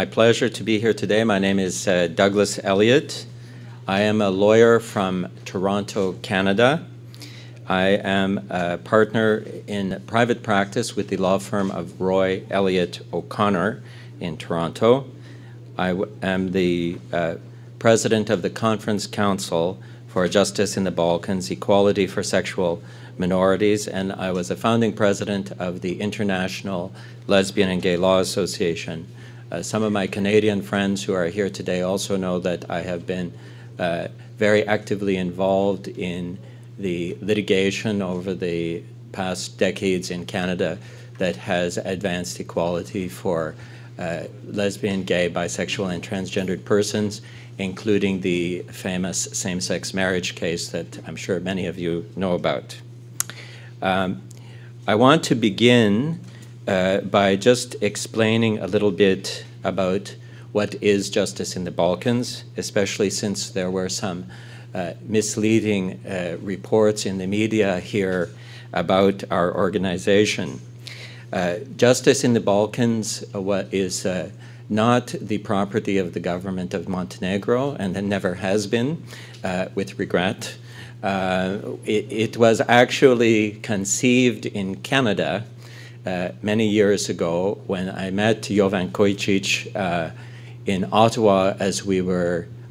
My pleasure to be here today. My name is Douglas Elliott. I am a lawyer from Toronto, Canada. I am a partner in private practice with the law firm of Roy Elliott O'Connor in Toronto. I am the president of the Conference Council for Justice in the Balkans, Equality for Sexual Minorities, and I was a founding president of the International Lesbian and Gay Law Association. Some of my Canadian friends who are here today also know that I have been very actively involved in the litigation over the past decades in Canada that has advanced equality for lesbian, gay, bisexual, and transgendered persons, including the famous same-sex marriage case that I'm sure many of you know about. I want to begin by just explaining a little bit about what is justice in the Balkans, especially since there were some misleading reports in the media here about our organization. Justice in the Balkans is not the property of the government of Montenegro, and it never has been, with regret. It was actually conceived in Canada many years ago when I met Jovan Kojicic in Ottawa as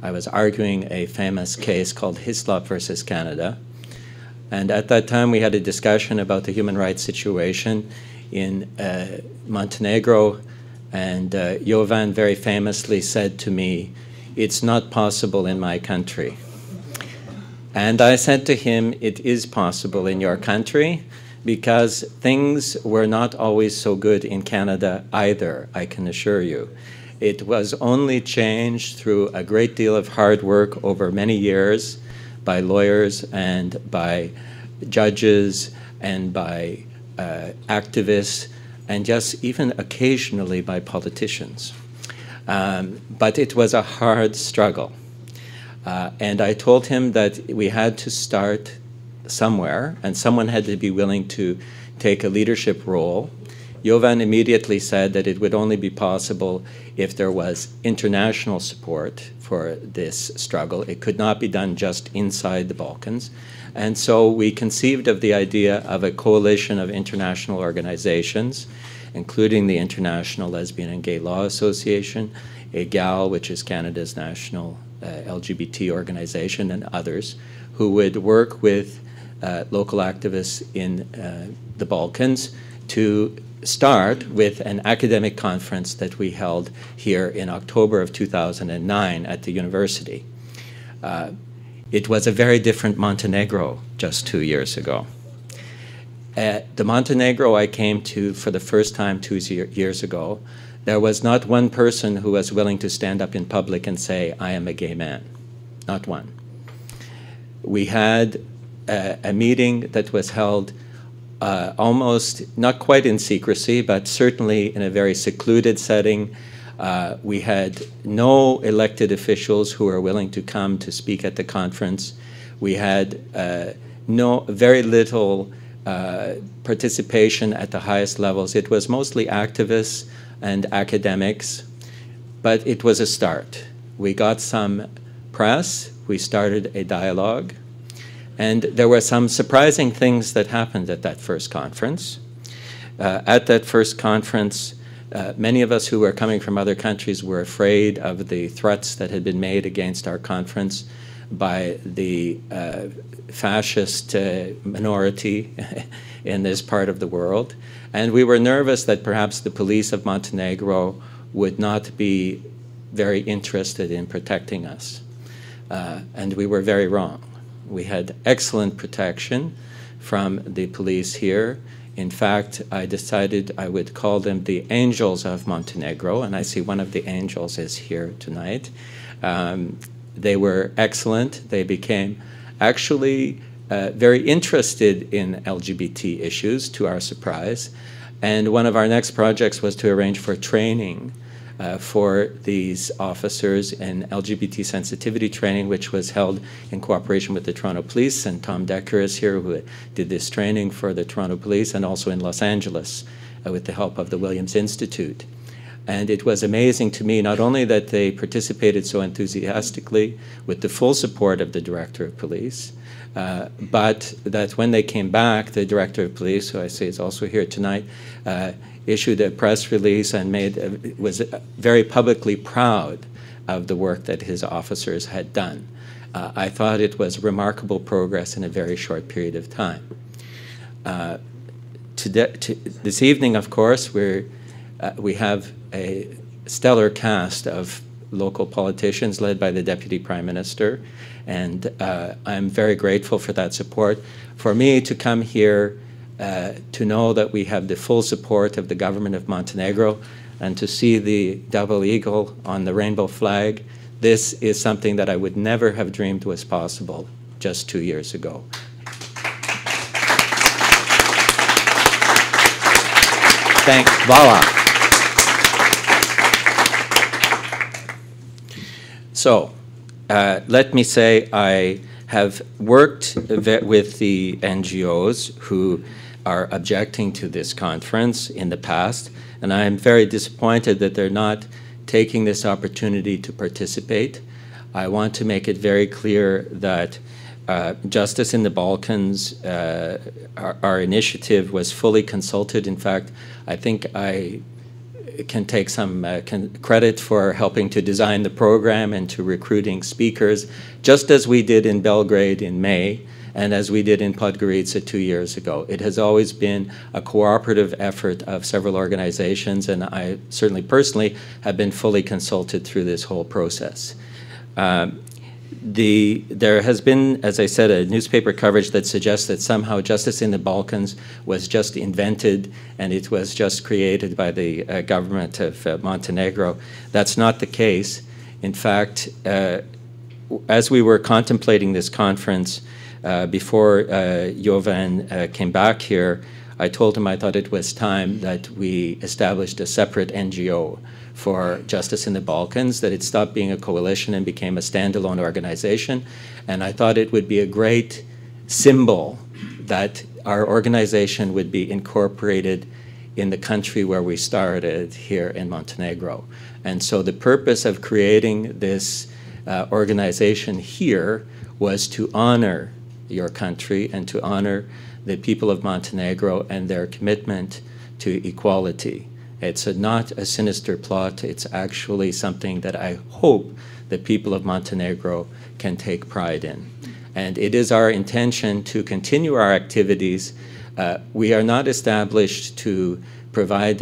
I was arguing a famous case called Hislop versus Canada. And at that time we had a discussion about the human rights situation in Montenegro, and Jovan very famously said to me, "It's not possible in my country." And I said to him, "It is possible in your country, because things were not always so good in Canada either, I can assure you. It was only changed through a great deal of hard work over many years by lawyers and by judges and by activists, and just even occasionally by politicians. But it was a hard struggle. And I told him that we had to start somewhere, and someone had to be willing to take a leadership role. Jovan immediately said that it would only be possible if there was international support for this struggle. It could not be done just inside the Balkans. And so we conceived of the idea of a coalition of international organizations, including the International Lesbian and Gay Law Association, ILGLaw, which is Canada's national LGBT organization, and others, who would work with local activists in the Balkans to start with an academic conference that we held here in October of 2009 at the university. It was a very different Montenegro just 2 years ago. The Montenegro I came to for the first time 2 years ago, there was not one person who was willing to stand up in public and say, "I am a gay man." Not one. We had a meeting that was held almost, not quite in secrecy, but certainly in a very secluded setting. We had no elected officials who were willing to come to speak at the conference. We had very little participation at the highest levels. It was mostly activists and academics, but it was a start. We got some press. We started a dialogue. And there were some surprising things that happened at that first conference. At that first conference, many of us who were coming from other countries were afraid of the threats that had been made against our conference by the fascist minority in this part of the world. And we were nervous that perhaps the police of Montenegro would not be very interested in protecting us. And we were very wrong. We had excellent protection from the police here. In fact, I decided I would call them the angels of Montenegro, and I see one of the angels is here tonight. They were excellent. They became actually very interested in LGBT issues, to our surprise. And one of our next projects was to arrange for training for these officers in LGBT sensitivity training, which was held in cooperation with the Toronto Police, and Tom Decker is here, who did this training for the Toronto Police, and also in Los Angeles with the help of the Williams Institute. And it was amazing to me not only that they participated so enthusiastically with the full support of the Director of Police, but that when they came back, the Director of Police, who I say is also here tonight, issued a press release and was very publicly proud of the work that his officers had done. I thought it was remarkable progress in a very short period of time. This evening, of course, we have a stellar cast of local politicians led by the Deputy Prime Minister, and I'm very grateful for that support. For me to come here to know that we have the full support of the government of Montenegro and to see the double eagle on the rainbow flag, this is something that I would never have dreamed was possible just 2 years ago. Voila. So, let me say I have worked with the NGOs who are objecting to this conference in the past, and I am very disappointed that they're not taking this opportunity to participate. I want to make it very clear that Justice in the Balkans, our initiative was fully consulted. In fact, I think I can take some credit for helping to design the program and to recruiting speakers, just as we did in Belgrade in May and as we did in Podgorica 2 years ago. It has always been a cooperative effort of several organizations, and I certainly personally have been fully consulted through this whole process. There has been, as I said, a newspaper coverage that suggests that somehow justice in the Balkans was just invented and it was just created by the government of Montenegro. That's not the case. In fact, as we were contemplating this conference before Jovan came back here, I told him I thought it was time that we established a separate NGO for justice in the Balkans, that it stopped being a coalition and became a standalone organization. And I thought it would be a great symbol that our organization would be incorporated in the country where we started here in Montenegro. And so the purpose of creating this organization here was to honor your country and to honor the people of Montenegro and their commitment to equality. It's not a sinister plot. It's actually something that I hope the people of Montenegro can take pride in. And it is our intention to continue our activities. We are not established to provide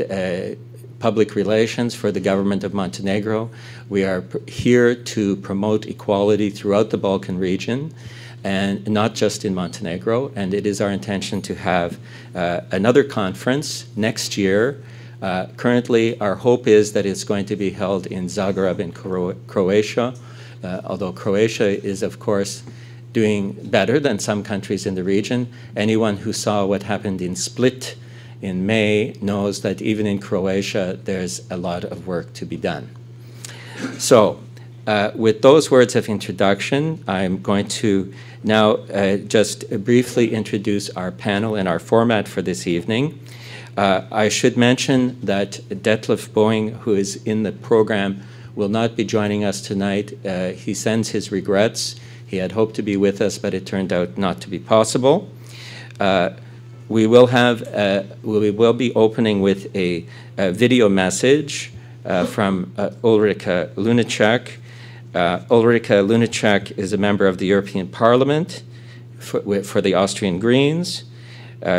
public relations for the government of Montenegro. We are here to promote equality throughout the Balkan region, and not just in Montenegro. And it is our intention to have another conference next year. Currently, our hope is that it's going to be held in Zagreb in Croatia, although Croatia is, of course, doing better than some countries in the region. Anyone who saw what happened in Split in May knows that even in Croatia, there's a lot of work to be done. So, with those words of introduction, I'm going to now just briefly introduce our panel and our format for this evening. I should mention that Detlef Boeing, who is in the program, will not be joining us tonight. He sends his regrets. He had hoped to be with us, but it turned out not to be possible. We will be opening with a video message from Ulrika Lunacek. Ulrika Lunacek is a member of the European Parliament for the Austrian Greens.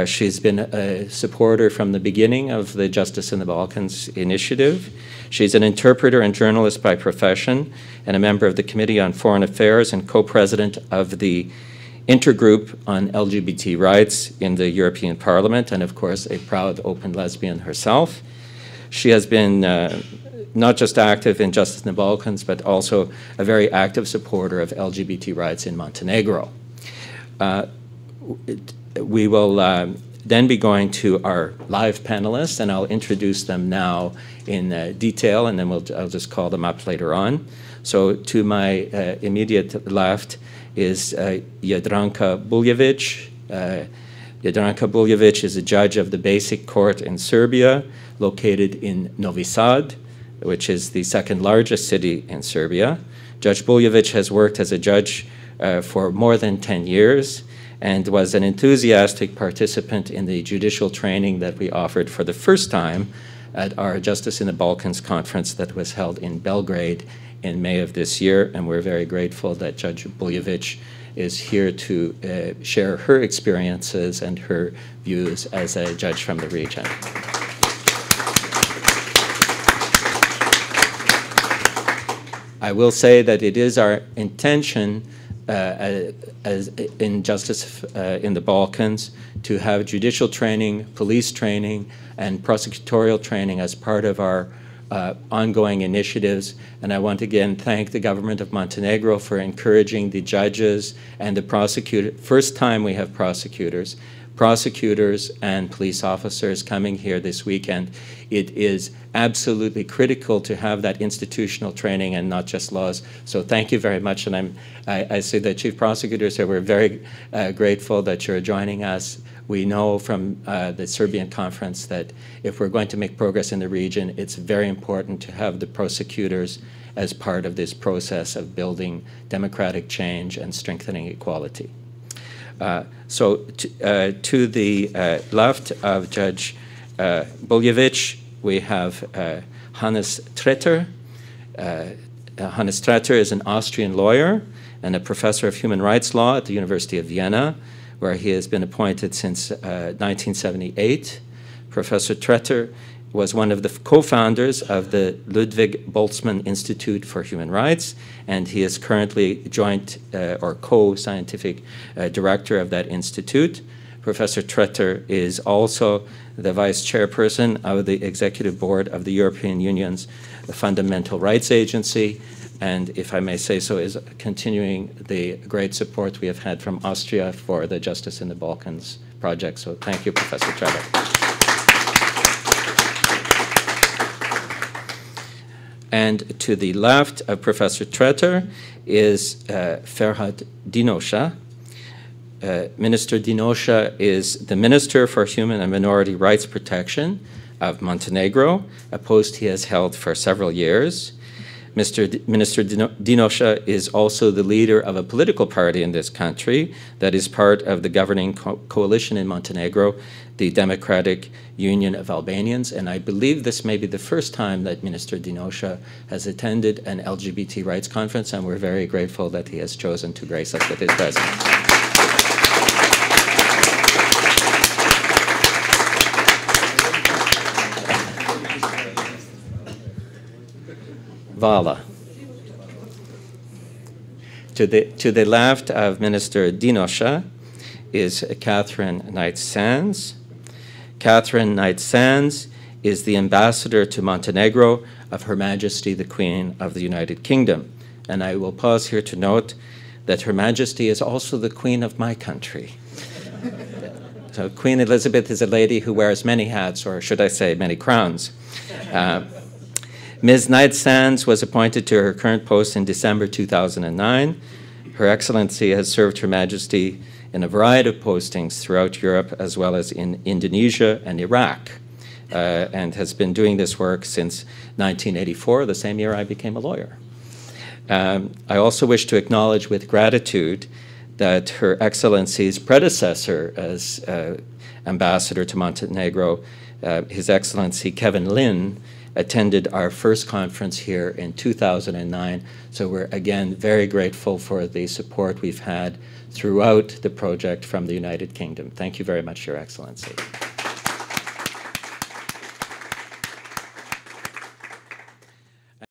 She's been a supporter from the beginning of the Justice in the Balkans initiative. She's an interpreter and journalist by profession and a member of the Committee on Foreign Affairs and co-president of the Intergroup on LGBT rights in the European Parliament, and of course a proud open lesbian herself. She has been not just active in Justice in the Balkans, but also a very active supporter of LGBT rights in Montenegro. We will then be going to our live panelists, and I'll introduce them now in detail, and then I'll just call them up later on. So to my immediate left is Jadranka Buljevic. Jadranka Buljevic is a judge of the Basic Court in Serbia, located in Novi Sad. which is the second largest city in Serbia. Judge Buljević has worked as a judge for more than 10 years and was an enthusiastic participant in the judicial training that we offered for the first time at our Justice in the Balkans conference that was held in Belgrade in May of this year. And we're very grateful that Judge Buljević is here to share her experiences and her views as a judge from the region. I will say that it is our intention as in Justice in the Balkans to have judicial training, police training, and prosecutorial training as part of our ongoing initiatives. And I want to again thank the government of Montenegro for encouraging the judges and the prosecutors. First time we have prosecutors and police officers coming here this weekend. It is absolutely critical to have that institutional training and not just laws. So thank you very much. And I say that Chief Prosecutors here, we're very grateful that you're joining us. We know from the Serbian conference that if we're going to make progress in the region, it's very important to have the prosecutors as part of this process of building democratic change and strengthening equality. So to the left of Judge Buljević, we have Hannes Tretter. Hannes Tretter is an Austrian lawyer and a professor of human rights law at the University of Vienna, where he has been appointed since 1978. Professor Tretter was one of the co-founders of the Ludwig Boltzmann Institute for Human Rights, and he is currently joint or co-scientific director of that institute. Professor Tretter is also the vice chairperson of the executive board of the European Union's Fundamental Rights Agency, and if I may say so, is continuing the great support we have had from Austria for the Justice in the Balkans project. So thank you, Professor Tretter. And to the left of Professor Tretter is Ferhat Dinosha. Minister Dinosha is the Minister for Human and Minority Rights Protection of Montenegro, a post he has held for several years. Minister Dinosha is also the leader of a political party in this country that is part of the governing coalition in Montenegro, the Democratic Union of Albanians. And I believe this may be the first time that Minister Dinosha has attended an LGBT rights conference, and we're very grateful that he has chosen to grace us with his presence. Vala. To the left of Minister Dinosha is Catherine Knight-Sands. Catherine Knight-Sands is the ambassador to Montenegro of Her Majesty the Queen of the United Kingdom. And I will pause here to note that Her Majesty is also the Queen of my country. So Queen Elizabeth is a lady who wears many hats, or should I say many crowns. Ms. Knight-Sands was appointed to her current post in December 2009. Her Excellency has served Her Majesty in a variety of postings throughout Europe, as well as in Indonesia and Iraq, and has been doing this work since 1984, the same year I became a lawyer. I also wish to acknowledge with gratitude that Her Excellency's predecessor as ambassador to Montenegro, His Excellency Kevin Lynn, attended our first conference here in 2009. So we're, again, very grateful for the support we've had throughout the project from the United Kingdom. Thank you very much, Your Excellency.